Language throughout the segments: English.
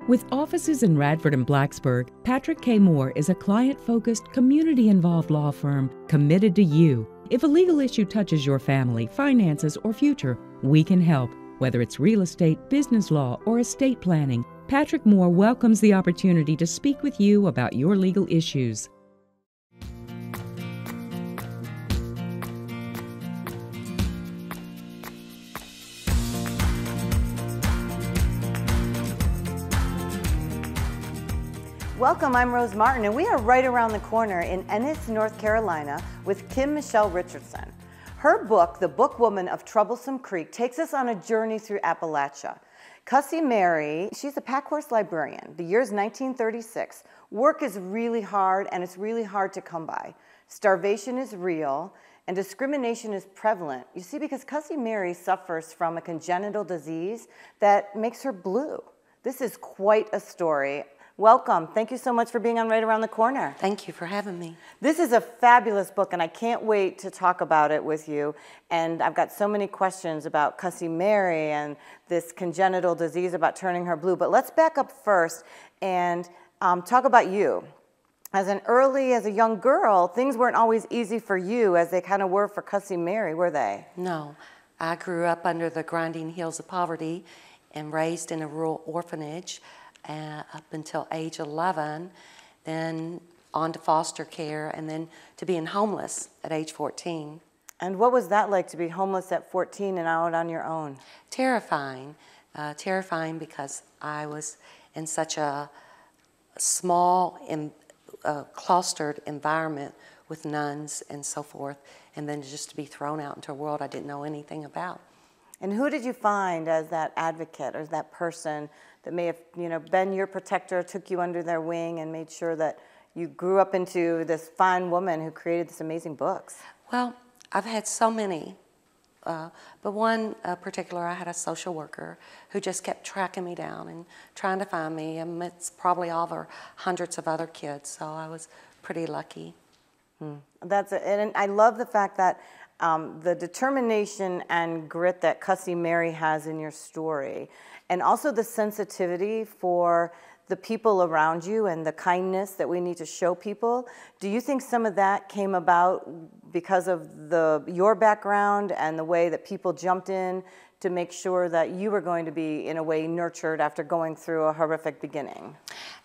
With offices in Radford and Blacksburg, Patrick K. Moore is a client-focused, community-involved law firm committed to you. If a legal issue touches your family, finances, or future, we can help. Whether it's real estate, business law, or estate planning, Patrick Moore welcomes the opportunity to speak with you about your legal issues. Welcome, I'm Rose Martin, and we are right around the corner in Ennis, North Carolina with Kim Michele Richardson. Her book, The Bookwoman of Troublesome Creek, takes us on a journey through Appalachia. Cussy Mary, she's a pack horse librarian. The year's 1936. Work is really hard, and it's really hard to come by. Starvation is real, and discrimination is prevalent. You see, because Cussy Mary suffers from a congenital disease that makes her blue. This is quite a story. Welcome. Thank you so much for being on Right Around the Corner. Thank you for having me. This is a fabulous book, and I can't wait to talk about it with you. And I've got so many questions about Cussy Mary and this congenital disease about turning her blue. But let's back up first and talk about you. As a young girl, things weren't always easy for you as they kind of were for Cussy Mary, were they? No. I grew up under the grinding heels of poverty and raised in a rural orphanage. Up until age 11, then on to foster care, and then to being homeless at age 14. And what was that like to be homeless at 14 and out on your own? Terrifying. Terrifying because I was in such a small and clustered environment with nuns and so forth, and then just to be thrown out into a world I didn't know anything about. And who did you find as that advocate or that person that may have, been your protector, took you under their wing, and made sure that you grew up into this fine woman who created these amazing books? Well, I've had so many, but one particular, I had a social worker who just kept tracking me down and trying to find me amidst probably all the hundreds of other kids, so I was pretty lucky. That's it, and I love the fact that the determination and grit that Cussy Mary has in your story, and also the sensitivity for the people around you and the kindness that we need to show people. Do you think some of that came about because of your background and the way that people jumped in to make sure that you were going to be, in a way, nurtured after going through a horrific beginning?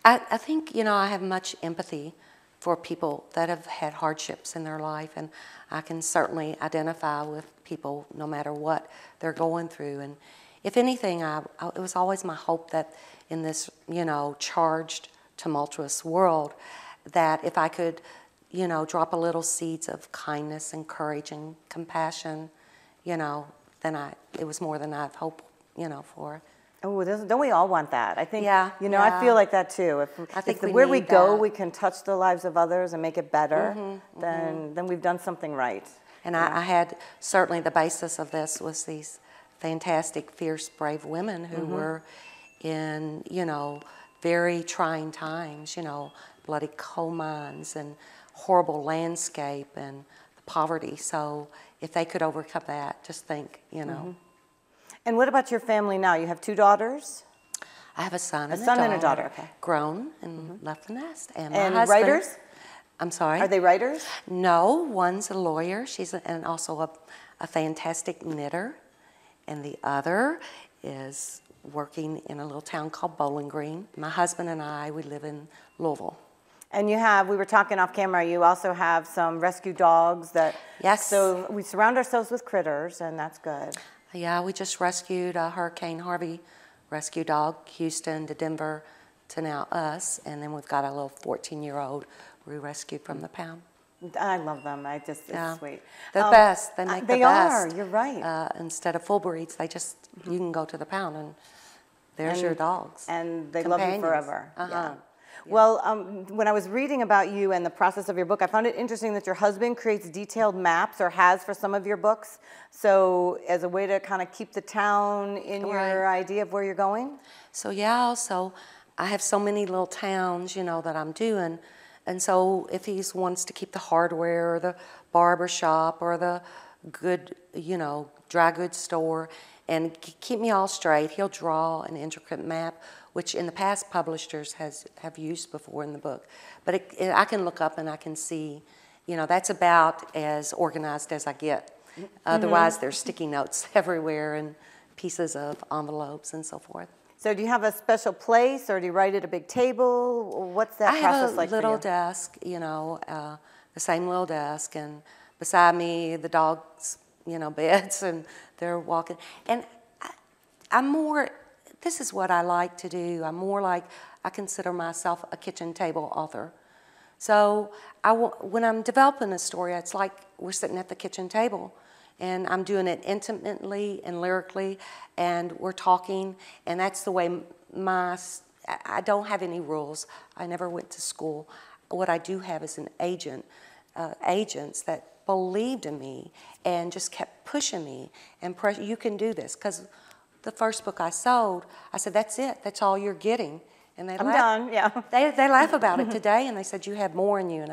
I think, I have much empathy for people that have had hardships in their life, and I can certainly identify with people no matter what they're going through. And if anything, it was always my hope that in this, charged, tumultuous world, that if I could, drop a little seeds of kindness and courage and compassion, then it was more than I've hoped, for. Oh, don't we all want that? I think, yeah, I feel like that too. Where we go, we can touch the lives of others and make it better, then we've done something right. And I had, certainly the basis of this was these fantastic, fierce, brave women who were in, very trying times, bloody coal mines and horrible landscape and the poverty. So if they could overcome that, just think, And what about your family now? You have two daughters? I have a son and a daughter. Okay. Grown and left the nest. And my husband, writers? I'm sorry? Are they writers? No, one's a lawyer. She's and also a fantastic knitter. And the other is working in a little town called Bowling Green. My husband and I, we live in Louisville. And we were talking off camera, you also have some rescue dogs that... Yes. So we surround ourselves with critters, and that's good. Yeah, we just rescued a Hurricane Harvey rescue dog, Houston to Denver to now us, and then we've got a little 14-year-old we rescued from the pound. I love them. It's sweet. They're the best. They make the best. They are. You're right. Instead of full breeds, you can go to the pound and there's your dogs. And they Companions. love you forever. Yeah. Well, when I was reading about you and the process of your book, I found it interesting that your husband creates detailed maps, or has for some of your books, so as a way to kind of keep the town in your idea of where you're going? So I have so many little towns, that I'm doing. And so if he wants to keep the hardware or the barber shop or the good, dry goods store and keep me all straight, he'll draw an intricate map which in the past publishers have used before in the book. But I can look up and I can see, you know, that's about as organized as I get. Otherwise, there's sticky notes everywhere and pieces of envelopes and so forth. So do you have a special place, or do you write at a big table? What's that process like for you? I have a little desk, you know, the same little desk, and beside me, the dogs, you know, beds, and they're walking. And I'm more, this is what I like to do. I'm more like, I consider myself a kitchen table author. So when I'm developing a story, it's like we're sitting at the kitchen table, and I'm doing it intimately and lyrically, and we're talking, and that's the way I don't have any rules. I never went to school. What I do have is an agents that believed in me and just kept pushing me and you can do this. Because the first book I sold, I said, that's it, that's all you're getting. And they done, yeah. They laugh about it today, and they said, you have more in you.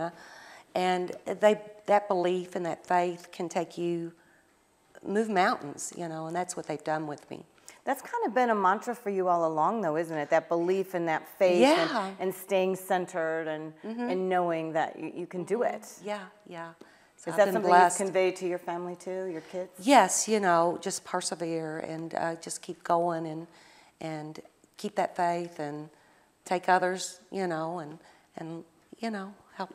And that belief and that faith can take you, move mountains, you know, and that's what they've done with me. That's kind of been a mantra for you all along, though, isn't it? That belief and that faith, and staying centered and knowing that you can do it. Yeah, yeah. So is that something you've conveyed to your family, too, your kids? Yes, you know, just persevere and just keep going and keep that faith and take others, you know, and you know, help.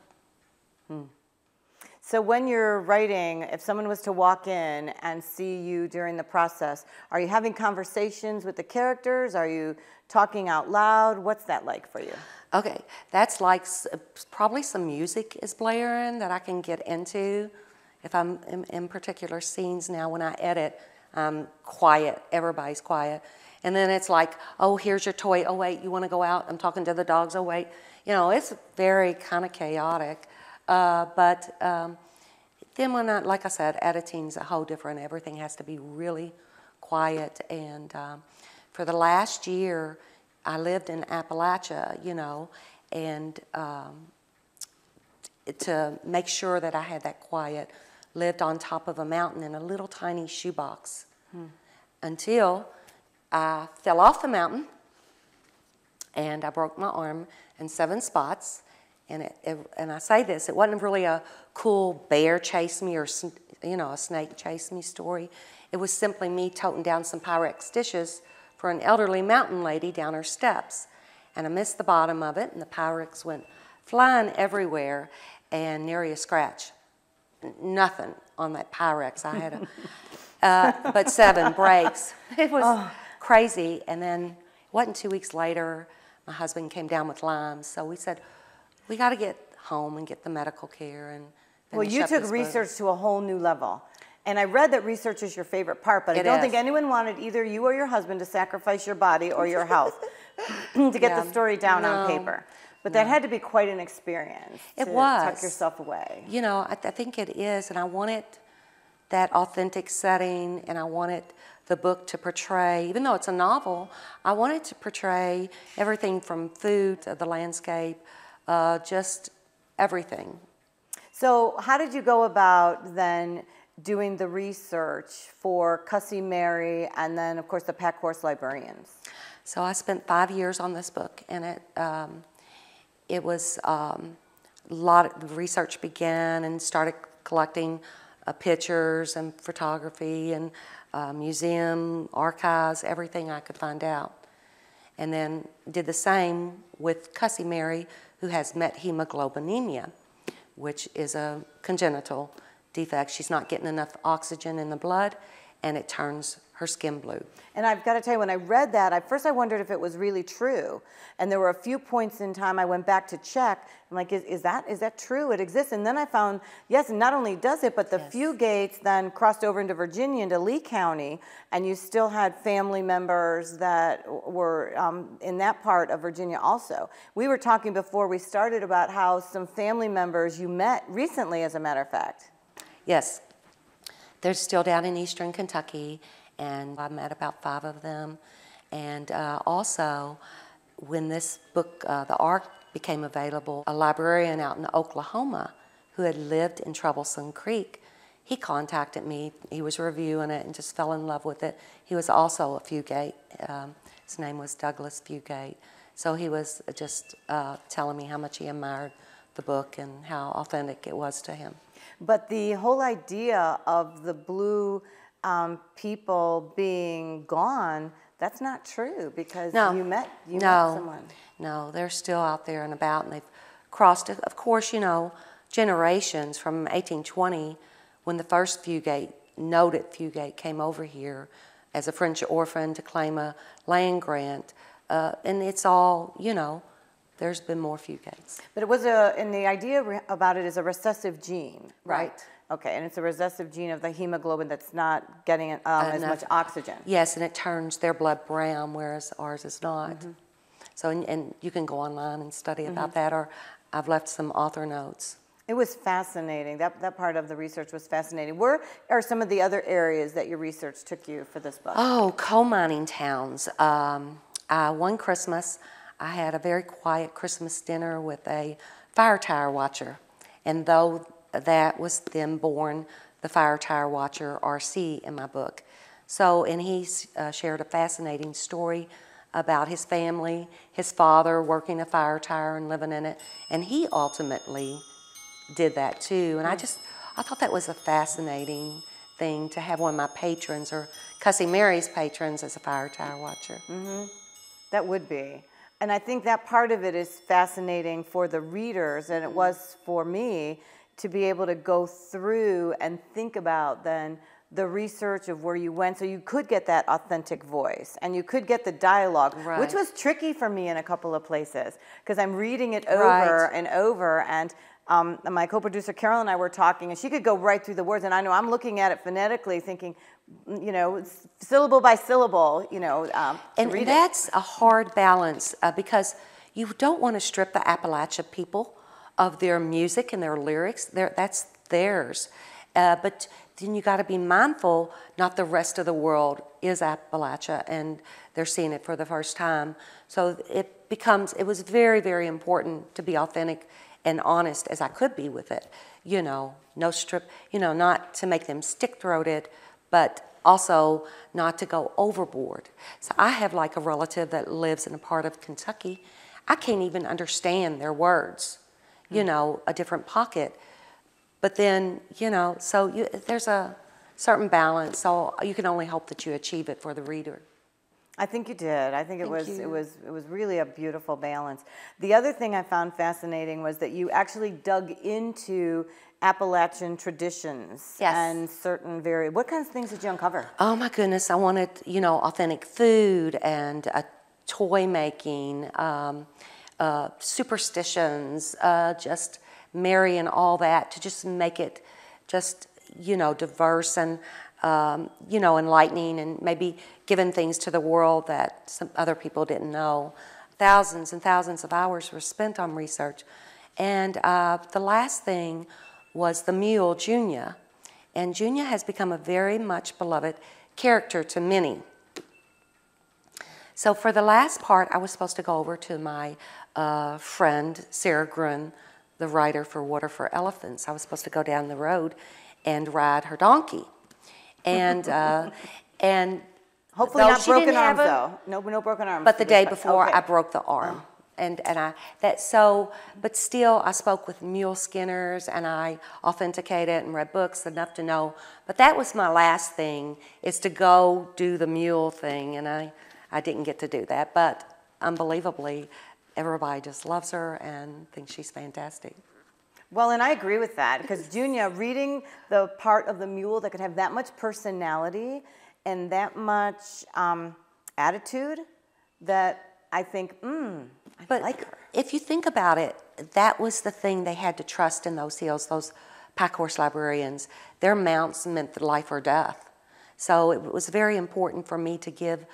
So when you're writing, if someone was to walk in and see you during the process, are you having conversations with the characters? Are you talking out loud? What's that like for you? Okay, that's like probably some music is blaring that I can get into. If I'm in particular scenes now, when I edit, I'm quiet, everybody's quiet. And then it's like, oh, here's your toy. Oh, wait, you want to go out? I'm talking to the dogs. Oh, wait. You know, it's very kind of chaotic. But then when like I said, editing's a whole different, everything has to be really quiet. And for the last year, I lived in Appalachia, you know, and to make sure that I had that quiet, lived on top of a mountain in a little tiny shoebox until I fell off the mountain and I broke my arm in 7 spots. And I say this, it wasn't really a cool bear chase me or, you know, a snake chase me story. It was simply me toting down some Pyrex dishes for an elderly mountain lady down her steps. And I missed the bottom of it, and the Pyrex went flying everywhere, and nary a scratch. Nothing on that Pyrex. I had but 7 breaks. It was crazy. And then it wasn't 2 weeks later, my husband came down with Lyme, so we said, we got to get home and get the medical care. And well, you took research to a whole new level. And I read that research is your favorite part, but I don't think anyone wanted either you or your husband to sacrifice your body or your health to get the story down on paper. But that had to be quite an experience. It was. Tuck yourself away. You know, I think it is, and I wanted that authentic setting, and I wanted the book to portray, even though it's a novel, I wanted to portray everything from food to the landscape, just everything. So how did you go about then doing the research for Cussy Mary and then, of course, the Pack Horse Librarians? So I spent 5 years on this book, and it was a lot of research began and started collecting pictures and photography and museum archives, everything I could find out. And then did the same with Cussy Mary, who has methemoglobinemia, which is a congenital defect. She's not getting enough oxygen in the blood, and it turns her skin blue. And I've got to tell you, when I read that, at first I wondered if it was really true. And there were a few points in time I went back to check. I'm like, is that true? It exists. And then I found, yes, and not only does it, but the Fugates then crossed over into Virginia, into Lee County, and you still had family members that were in that part of Virginia also. We were talking before we started about how some family members you met recently, as a matter of fact. Yes. They're still down in eastern Kentucky, and I met about 5 of them. And also, when this book, The Ark, became available, a librarian out in Oklahoma who had lived in Troublesome Creek, he contacted me. He was reviewing it and just fell in love with it. He was also a Fugate, His name was Douglas Fugate. So he was just telling me how much he admired the book and how authentic it was to him. But the whole idea of the blue people being gone, that's not true, because you met someone. No, they're still out there and about, and they've crossed, of course, you know, generations from 1820, when the first Fugate, noted Fugate, came over here as a French orphan to claim a land grant. And it's all, you know, there's been more Fugates. But it was and the idea about it is a recessive gene, right? Okay, and it's a recessive gene of the hemoglobin that's not getting as much oxygen. Yes, and it turns their blood brown, whereas ours is not. Mm-hmm. So, and you can go online and study about that, or I've left some author notes. It was fascinating. That part of the research was fascinating. Where are some of the other areas that your research took you for this book? Oh, coal mining towns. One Christmas, I had a very quiet Christmas dinner with a fire tire watcher. And though that was then born the Fire Tire Watcher, RC, in my book. So, and he shared a fascinating story about his family, his father working a fire tire and living in it, and he ultimately did that too. And I thought that was a fascinating thing to have one of my patrons, or Cussy Mary's patrons, as a fire tire watcher. Mm-hmm. That would be. And I think that part of it is fascinating for the readers, and it was for me, to be able to go through and think about then the research of where you went, so you could get that authentic voice and you could get the dialogue, which was tricky for me in a couple of places, because I'm reading it over and over, and my co-producer Carol and I were talking, and she could go right through the words, and I know I'm looking at it phonetically thinking, you know, syllable by syllable, you know, and that's a hard balance, because you don't want to strip the Appalachia people of their music and their lyrics. That's theirs. But then you got to be mindful, not the rest of the world is Appalachia, and they're seeing it for the first time. So it was very, very important to be authentic and honest as I could be with it. You know, no strip, you know, not to make them stick-throated, but also not to go overboard. So I have like a relative that lives in a part of Kentucky. I can't even understand their words, you know, a different pocket. But then, you know, so there's a certain balance, so you can only hope that you achieve it for the reader. I think you did. I think it was really a beautiful balance. The other thing I found fascinating was that you actually dug into Appalachian traditions and certain what kinds of things did you uncover? Oh my goodness, I wanted, you know, authentic food and toy making, superstitions, just marrying all that to just make it just, you know, diverse and, you know, enlightening, and maybe giving things to the world that some other people didn't know. Thousands and thousands of hours were spent on research. And the last thing was the mule, Junior. And Junior has become a very much beloved character to many. So for the last part, I was supposed to go over to my friend, Sarah Grun, the writer for Water for Elephants. I was supposed to go down the road and ride her donkey. And and hopefully not broken arms though. No broken arms. But the day before, I broke the arm. But still, I spoke with mule skinners, and I authenticated and read books enough to know. But that was my last thing, is to go do the mule thing, and I didn't get to do that. But unbelievably, everybody just loves her and thinks she's fantastic. Well, and I agree with that, because Junior, reading the part of the mule that could have that much personality and that much attitude, that I think, I like her. If you think about it, that was the thing they had to trust in those hills, those pack horse librarians. Their mounts meant the life or death. So it was very important for me to give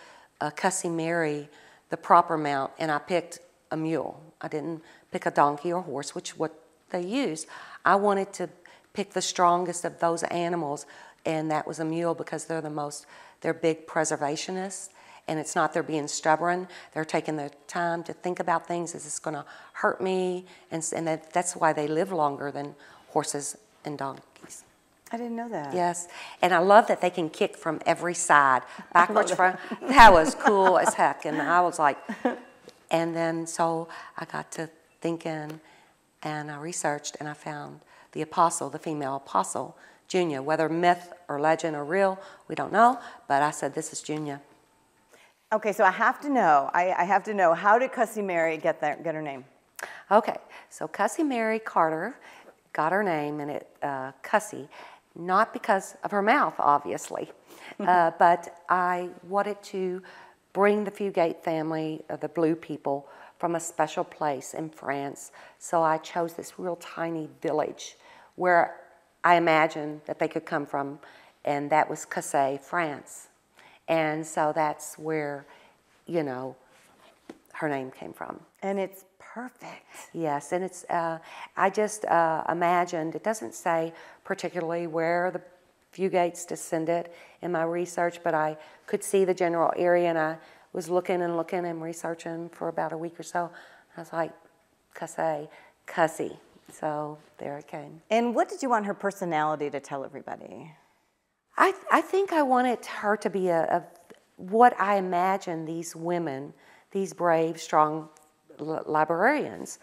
Cussy Mary the proper mount, and I picked a mule. I didn't pick a donkey or horse, which what they use. I wanted to pick the strongest of those animals, and that was a mule, because they're big preservationists, and it's not they're being stubborn. They're taking their time to think about things. Is this going to hurt me? And that's why they live longer than horses and donkeys. I didn't know that. Yes, and I love that they can kick from every side, backwards, front. That was cool as heck, and I was like, and then so I got to thinking, and I researched, and I found the apostle, the female apostle, Junia. Whether myth or legend or real, we don't know, but I said, this is Junia. Okay, so I have to know, I have to know, how did Cussy Mary get her name? Okay, so Cussy Mary Carter got her name, and Cussy, not because of her mouth, obviously, but I wanted to bring the Fugate family, the Blue people, from a special place in France. So I chose this real tiny village where I imagined that they could come from, and that was Cassay, France. And so that's where, you know, her name came from. And it's perfect. Yes, and it's, I just imagined, it doesn't say particularly where the Fugates descended in my research, but I could see the general area, and I was looking and researching for about a week or so. I was like, Cussy. So there it came. And what did you want her personality to tell everybody? I think I wanted her to be what I imagine these women, these brave, strong librarians,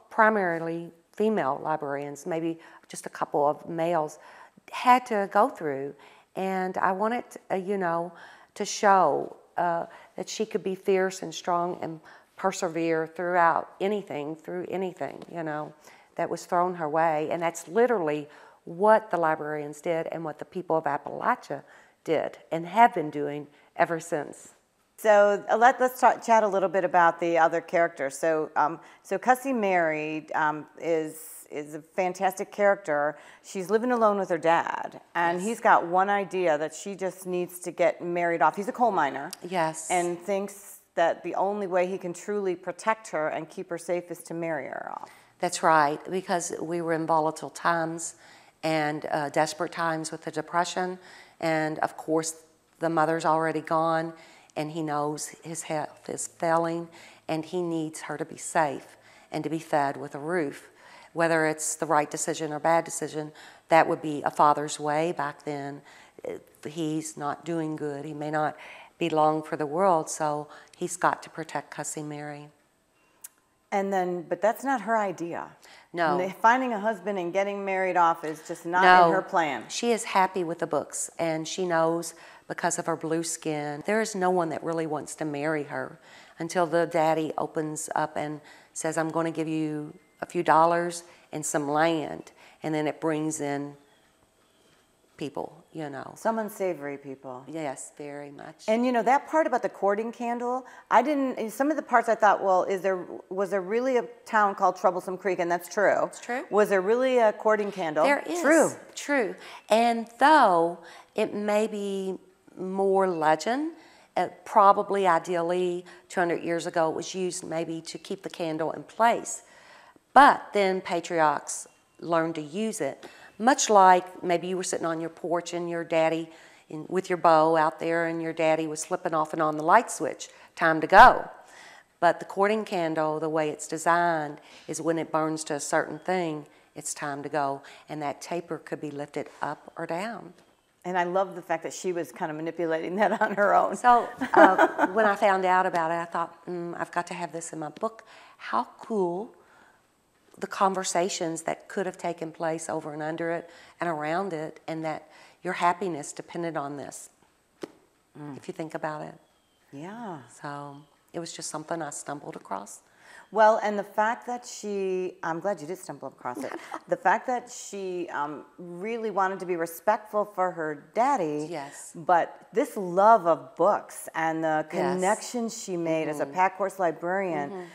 primarily female librarians, maybe just a couple of males, had to go through. And I wanted, you know, to show that she could be fierce and strong and persevere through anything, you know, that was thrown her way. And that's literally what the librarians did and what the people of Appalachia did and have been doing ever since. So let's chat a little bit about the other characters. So Cussy Mary is a fantastic character. She's living alone with her dad, and he's got one idea, that she just needs to get married off. He's a coal miner. Yes. And thinks that the only way he can truly protect her and keep her safe is to marry her off. That's right, because we were in volatile times and desperate times with the Depression, and of course the mother's already gone, and he knows his health is failing, and he needs her to be safe and to be fed with a roof. Whether it's the right decision or bad decision, that would be a father's way back then. He's not doing good. He may not be long for the world, so he's got to protect Cussy Mary. And then, but that's not her idea. No. Finding a husband and getting married off is just not in her plan. She is happy with the books, and she knows because of her blue skin, there is no one that really wants to marry her until the daddy opens up and says, I'm going to give you a few dollars and some land, and then it brings in people, you know. Some unsavory people. Yes, very much. And you know, that part about the courting candle, some of the parts I thought, well, was there really a town called Troublesome Creek? And that's true. It's true. Was there really a courting candle? There is. True. True. And though it may be more legend, probably ideally 200 years ago it was used maybe to keep the candle in place. But then patriarchs learned to use it. Much like maybe you were sitting on your porch and your daddy with your bow out there, and your daddy was flipping off and on the light switch, time to go. But the courting candle, the way it's designed, is when it burns to a certain thing, it's time to go. And that taper could be lifted up or down. And I love the fact that she was kind of manipulating that on her own. So when I found out about it, I thought, I've got to have this in my book. How cool the conversations that could have taken place over and under it and around it, and that your happiness depended on this, if you think about it. Yeah. So it was just something I stumbled across. Well, and the fact that I'm glad you did stumble across it. The fact that she really wanted to be respectful for her daddy. Yes. But this love of books and the connections she made as a pack horse librarian,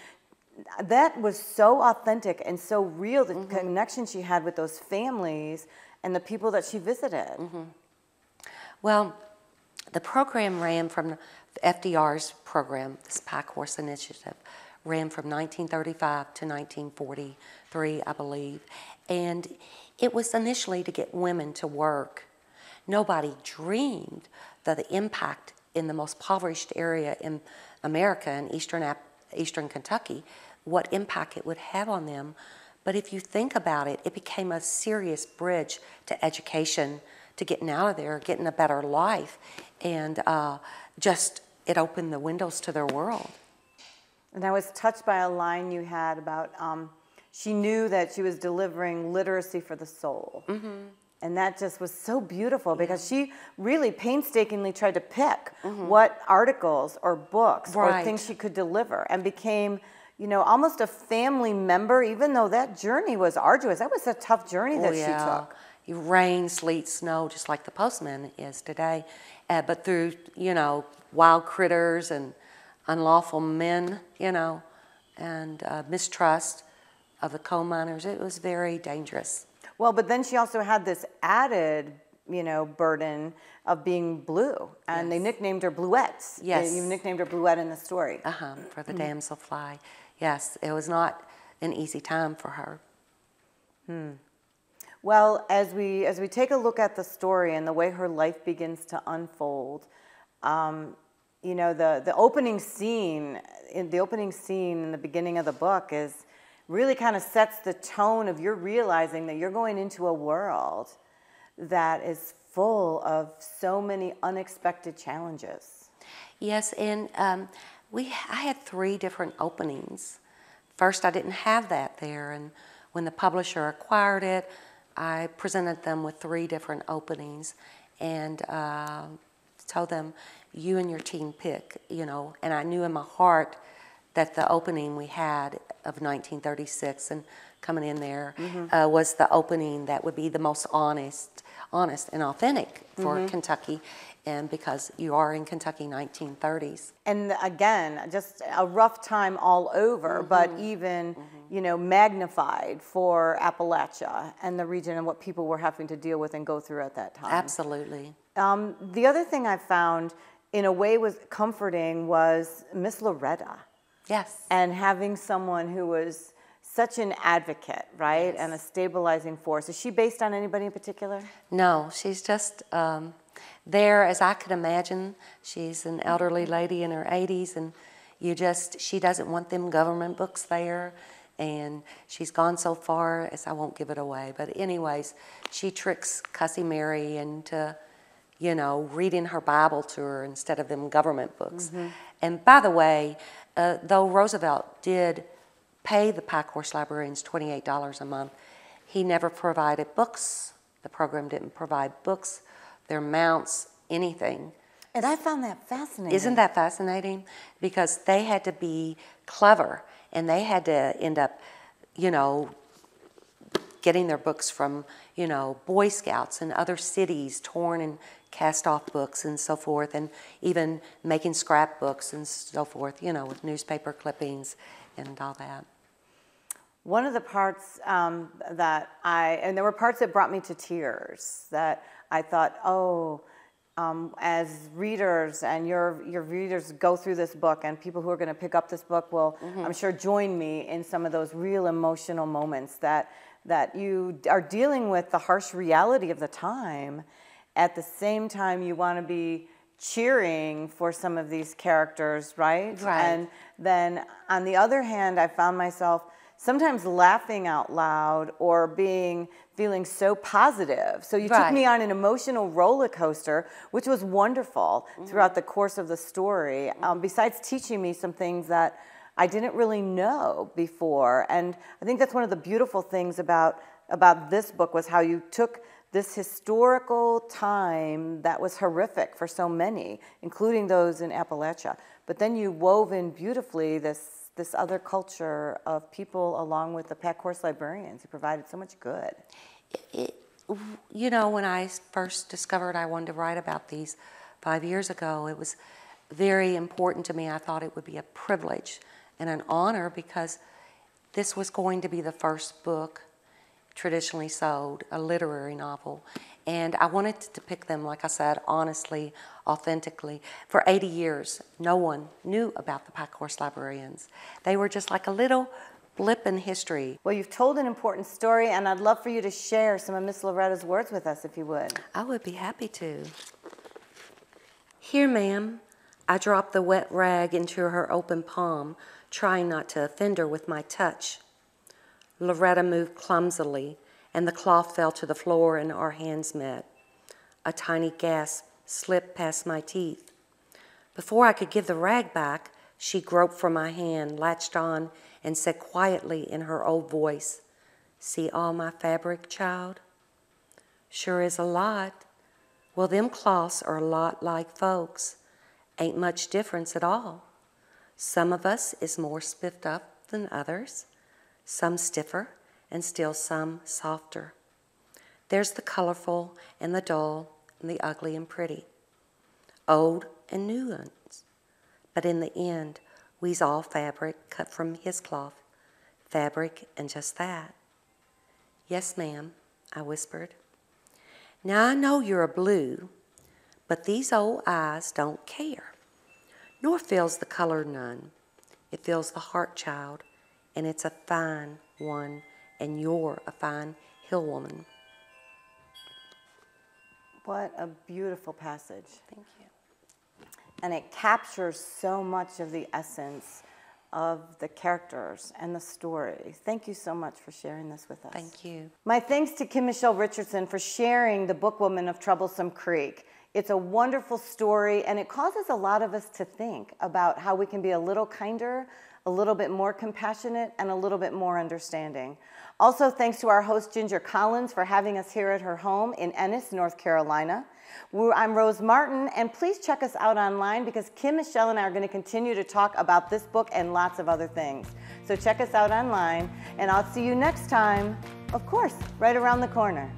that was so authentic and so real, the connection she had with those families and the people that she visited. Well, the program ran from FDR's program, this Pack Horse Initiative, ran from 1935 to 1943, I believe. And it was initially to get women to work. Nobody dreamed that the impact in the most impoverished area in America, in eastern Kentucky, what impact it would have on them. But if you think about it, it became a serious bridge to education, to getting out of there, getting a better life, and just it opened the windows to their world. And I was touched by a line you had about she knew that she was delivering literacy for the soul. And that just was so beautiful because she really painstakingly tried to pick what articles or books or things she could deliver, and became, you know, almost a family member, even though that journey was arduous. That was a tough journey that she took. Rain, sleet, snow, just like the postman is today. But through, you know, wild critters and unlawful men, you know, and mistrust of the coal miners, it was very dangerous. Well, but then she also had this added, you know, burden of being blue, and they nicknamed her Bluettes. Yes. You nicknamed her Bluette in the story. For the damselfly. Yes, it was not an easy time for her. Well, as we take a look at the story and the way her life begins to unfold, you know, the opening scene in the beginning of the book is really kind of sets the tone of you're realizing that you're going into a world that is full of so many unexpected challenges. Yes, and I had 3 different openings. First, I didn't have that there, and when the publisher acquired it, I presented them with 3 different openings and told them, you and your team pick, you know, and I knew in my heart that the opening we had of 1936 and coming in there was the opening that would be the most honest and authentic for Kentucky, and because you are in Kentucky 1930s. And again, just a rough time all over, but even, you know, magnified for Appalachia and the region and what people were having to deal with and go through at that time. Absolutely. The other thing I found in a way was comforting was Miss Loretta. Yes. And having someone who was such an advocate, right? Yes. And a stabilizing force. Is she based on anybody in particular? No, she's just there as I could imagine. She's an elderly lady in her 80s, and she doesn't want them government books there. And she's gone so far as I won't give it away. But anyways, she tricks Cussy Mary into, you know, reading her Bible to her instead of them government books. And by the way, though Roosevelt did pay the Pike Horse librarians $28 a month, he never provided books. The program didn't provide books, their mounts, anything. And I found that fascinating. Isn't that fascinating? Because they had to be clever, and they had to end up, you know, getting their books from, you know, Boy Scouts and other cities, torn and cast off books and so forth, and even making scrapbooks and so forth, you know, with newspaper clippings and all that. One of the parts and there were parts that brought me to tears, that I thought, as readers and your readers go through this book, and people who are going to pick up this book will, I'm sure, join me in some of those real emotional moments that you are dealing with the harsh reality of the time. At the same time, you want to be cheering for some of these characters, right? And then on the other hand, I found myself sometimes laughing out loud or feeling so positive. So you took me on an emotional roller coaster, which was wonderful throughout the course of the story, besides teaching me some things that I didn't really know before. And I think that's one of the beautiful things about this book, was how you took this historical time that was horrific for so many, including those in Appalachia, but then you wove in beautifully this other culture of people along with the Pack Horse librarians who provided so much good. You know, when I first discovered I wanted to write about these 5 years ago, it was very important to me. I thought it would be a privilege and an honor, because this was going to be the first book traditionally sold, a literary novel. And I wanted to depict them, like I said, honestly, authentically. For 80 years, no one knew about the Pack Horse librarians. They were just like a little blip in history. Well, you've told an important story, and I'd love for you to share some of Miss Loretta's words with us, if you would. I would be happy to. Here, ma'am, I dropped the wet rag into her open palm, trying not to offend her with my touch. Loretta moved clumsily, and the cloth fell to the floor and our hands met. A tiny gasp slipped past my teeth. Before I could give the rag back, she groped for my hand, latched on, and said quietly in her old voice, "See all my fabric, child? Sure is a lot. Well, them cloths are a lot like folks. Ain't much difference at all. Some of us is more spiffed up than others, some stiffer, and still some softer. There's the colorful and the dull and the ugly and pretty, old and new ones. But in the end, we's all fabric cut from his cloth, fabric and just that." "Yes, ma'am," I whispered. "Now I know you're a blue, but these old eyes don't care, nor feels the color none. It feels the heart, child, and it's a fine one, and you're a fine hill woman." What a beautiful passage. Thank you. And it captures so much of the essence of the characters and the story. Thank you so much for sharing this with us. Thank you. My thanks to Kim Michele Richardson for sharing the book Woman of Troublesome Creek. It's a wonderful story, and it causes a lot of us to think about how we can be a little kinder, a little bit more compassionate, and a little bit more understanding. Also, thanks to our host, Ginger Collins, for having us here at her home in Ennis, North Carolina. I'm Rose Martin, and please check us out online because Kim, Michele, and I are going to continue to talk about this book and lots of other things. So check us out online, and I'll see you next time, of course, right around the corner.